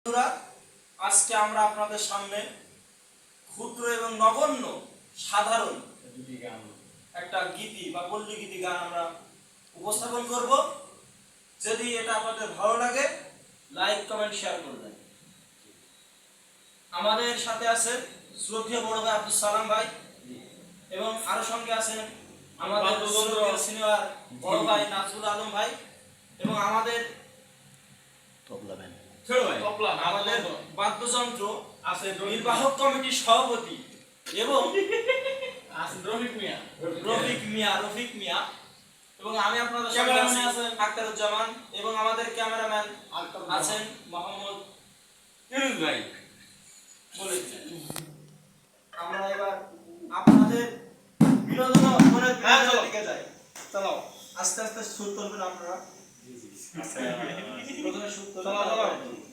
বন্ধুরা, আজকে আমরা আপনাদের সামনে ক্ষুদ্র এবং নগণ্য সাধারণ একটা গীতি বা পল্লী গীতি গান আমরা উপস্থাপন করব। যদি এটা আপনাদের ভালো লাগে, লাইক কমেন্ট শেয়ার করবেন। আমাদের সাথে আছেন শ্রদ্ধেয় বড় ভাই আব্দুল সালাম ভাই, এবং আরো সঙ্গে আছেন আমাদের সিনিয়র বড় ভাই নাজরুল আলম ভাই, এবং আমাদের আমাদের বাদ্যযন্ত্র আছে নির্বাহক কমিটির সভাপতি এবং রফিক মিয়া, এবং আমি আপনাদের ক্যামেরাম্যান আছেন আক্তারুজ্জামান, এবং আমাদের ক্যামেরাম্যান আছেন মোহাম্মদ ইউনুস ভাই। আমরা এবার আপনাদের বিনোদন মনের দিকে যাই। চলো আস্তে আস্তে সুর তুলবেন আপনারা। প্রথমে সুর তুলবেন।